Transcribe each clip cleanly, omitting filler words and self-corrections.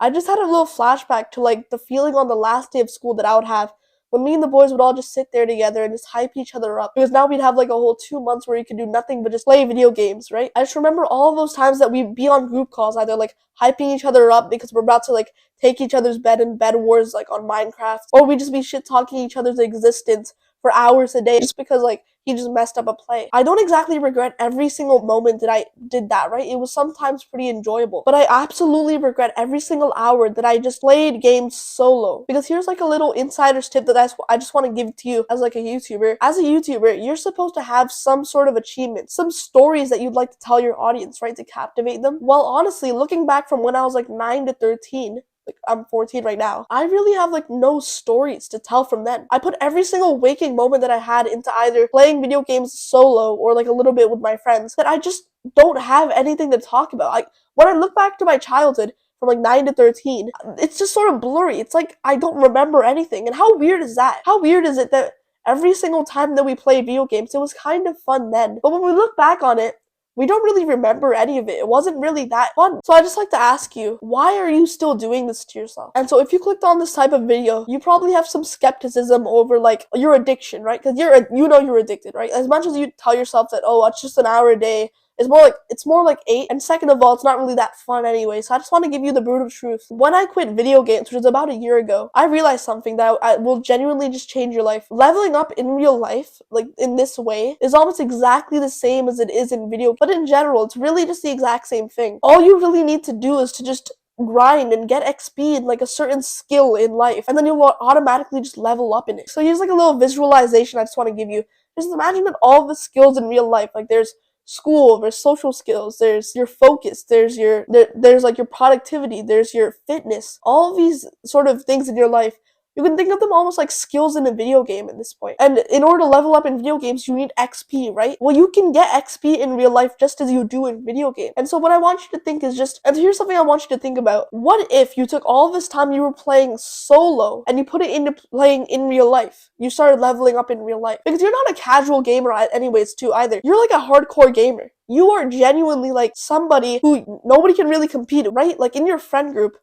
I just had a little flashback to like the feeling on the last day of school that I would have when me and the boys would all just sit there together and just hype each other up. Because now we'd have like a whole 2 months where you could do nothing but just play video games, right? I just remember all those times that we'd be on group calls, either like hyping each other up because we're about to like take each other's bed in bed wars like on Minecraft, or we'd just be shit talking each other's existence for hours a day just because like he just messed up a play. I don't exactly regret every single moment that I did that, right? It was sometimes pretty enjoyable, but I absolutely regret every single hour that I just played games solo. Because here's like a little insider's tip that I just want to give to you as like a YouTuber. As a YouTuber, you're supposed to have some sort of achievement, some stories that you'd like to tell your audience, right? To captivate them. Well, honestly, looking back from when I was like 9 to 13, like I'm 14 right now, I really have like no stories to tell from then. I put every single waking moment that I had into either playing video games solo or like a little bit with my friends, that I just don't have anything to talk about. Like when I look back to my childhood from like 9 to 13, it's just sort of blurry. It's like I don't remember anything. And how weird is that? How weird is it that every single time that we played video games, it was kind of fun then, but when we look back on it, we don't really remember any of it. It wasn't really that fun. So I just like to ask you, why are you still doing this to yourself? And so if you clicked on this type of video, you probably have some skepticism over like your addiction, right? Because you're addicted, right? As much as you tell yourself that, oh, it's just an hour a day, it's more like 8. And second of all, it's not really that fun anyway. So I just want to give you the brutal truth. When I quit video games, which was about a year ago, I realized something that I will genuinely just change your life. Leveling up in real life, like in this way, is almost exactly the same as it is in video. But in general, it's really just the exact same thing. All you really need to do is to just grind and get XP in like a certain skill in life, and then you'll automatically just level up in it. So here's like a little visualization I just want to give you. Just imagine that all the skills in real life, like there's school, there's social skills, there's your focus, there's like your productivity, there's your fitness, all these sort of things in your life. You can think of them almost like skills in a video game at this point. And in order to level up in video games, you need XP, right? Well, you can get XP in real life just as you do in video games. And so what I want you to think is and here's something I want you to think about. What if you took all this time you were playing solo and you put it into playing in real life? You started leveling up in real life. Because you're not a casual gamer anyways too either. You're like a hardcore gamer. You are genuinely like somebody who nobody can really compete, right? Like in your friend group,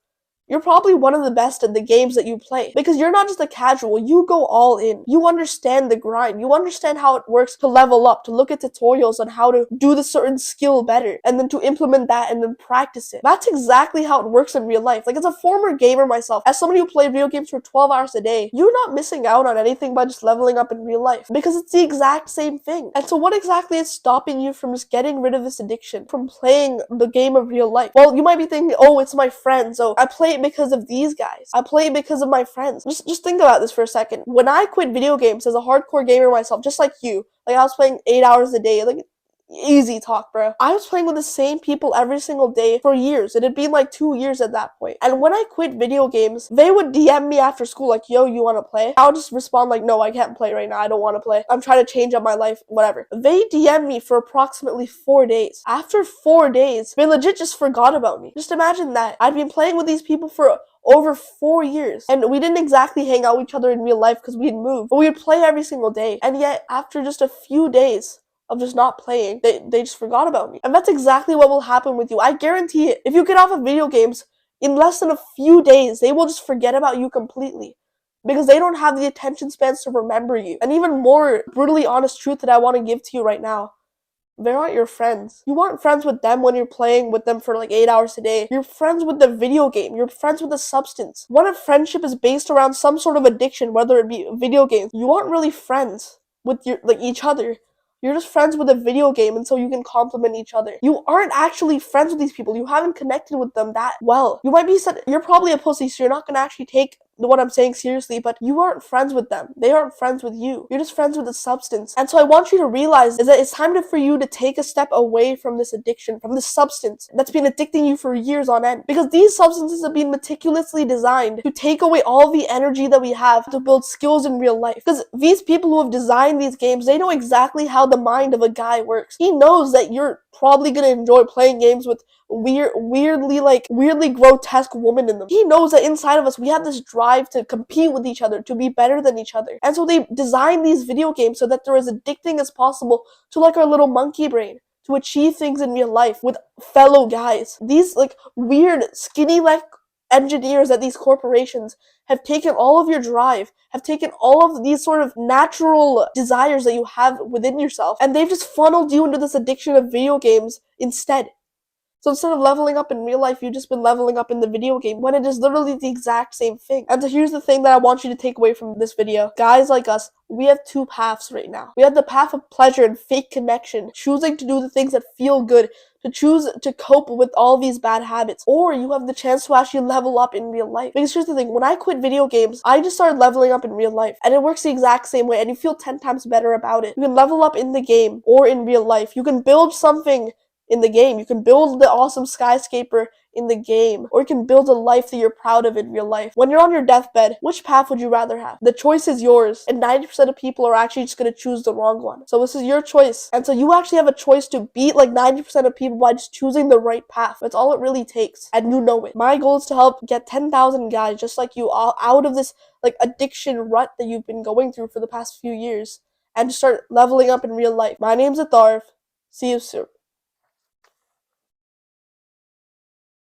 you're probably one of the best at the games that you play, because you're not just a casual, you go all in. You understand the grind. You understand how it works to level up, to look at tutorials on how to do the certain skill better, and then to implement that and then practice it. That's exactly how it works in real life. Like as a former gamer myself, as somebody who played video games for 12 hours a day, you're not missing out on anything by just leveling up in real life, because it's the exact same thing. And so what exactly is stopping you from just getting rid of this addiction, from playing the game of real life? Well, you might be thinking, oh, it's my friends, so I play it because of these guys. I play it because of my friends. Just think about this for a second. When I quit video games as a hardcore gamer myself, just like you, like I was playing 8 hours a day, like easy talk, bro. I was playing with the same people every single day for years. It had been like 2 years at that point. And when I quit video games, they would DM me after school like, yo, you want to play? I would just respond like, no, I can't play right now. I don't want to play. I'm trying to change up my life, whatever. They DM me for approximately 4 days. After 4 days, they legit just forgot about me. Just imagine that. I'd been playing with these people for over 4 years, and we didn't exactly hang out with each other in real life because we'd moved, but we would play every single day. And yet, after just a few days of just not playing, they just forgot about me. And that's exactly what will happen with you. I guarantee it. If you get off of video games, in less than a few days, they will just forget about you completely, because they don't have the attention spans to remember you. And even more brutally honest truth that I want to give to you right now, they aren't your friends. You aren't friends with them when you're playing with them for like 8 hours a day. You're friends with the video game. You're friends with the substance. When a friendship is based around some sort of addiction, whether it be video games, you aren't really friends with each other. You're just friends with a video game, and so you can complement each other. You aren't actually friends with these people. You haven't connected with them that well. You're probably a pussy, so you're not gonna actually take what I'm saying seriously, but you aren't friends with them. They aren't friends with you. You're just friends with the substance. And so I want you to realize is that it's time for you to take a step away from this addiction, from this substance that's been addicting you for years on end. Because these substances have been meticulously designed to take away all the energy that we have to build skills in real life. Because these people who have designed these games, they know exactly how the mind of a guy works. He knows that you're probably gonna enjoy playing games with weirdly grotesque woman in them. He knows that inside of us we have this drive to compete with each other, to be better than each other. And so they design these video games so that they're as addicting as possible to like our little monkey brain, to achieve things in real life with fellow guys. These like weird skinny engineers at these corporations have taken all of your drive, have taken all of these sort of natural desires that you have within yourself, and they've just funneled you into this addiction of video games instead. So instead of leveling up in real life, you've just been leveling up in the video game when it is literally the exact same thing. And so here's the thing that I want you to take away from this video. Guys like us, we have two paths right now. We have the path of pleasure and fake connection, choosing to do the things that feel good, to choose to cope with all these bad habits, or you have the chance to actually level up in real life. Because here's the thing, when I quit video games, I just started leveling up in real life, and it works the exact same way, and you feel 10 times better about it. You can level up in the game or in real life. You can build something in the game. You can build the awesome skyscraper in the game, or you can build a life that you're proud of in real life. When you're on your deathbed, which path would you rather have? The choice is yours, and 90% of people are actually just going to choose the wrong one. So this is your choice, and so you actually have a choice to beat like 90% of people by just choosing the right path. That's all it really takes, and you know it. My goal is to help get 10,000 guys just like you all out of this like addiction rut that you've been going through for the past few years, and to start leveling up in real life. My name's Atharv. See you soon.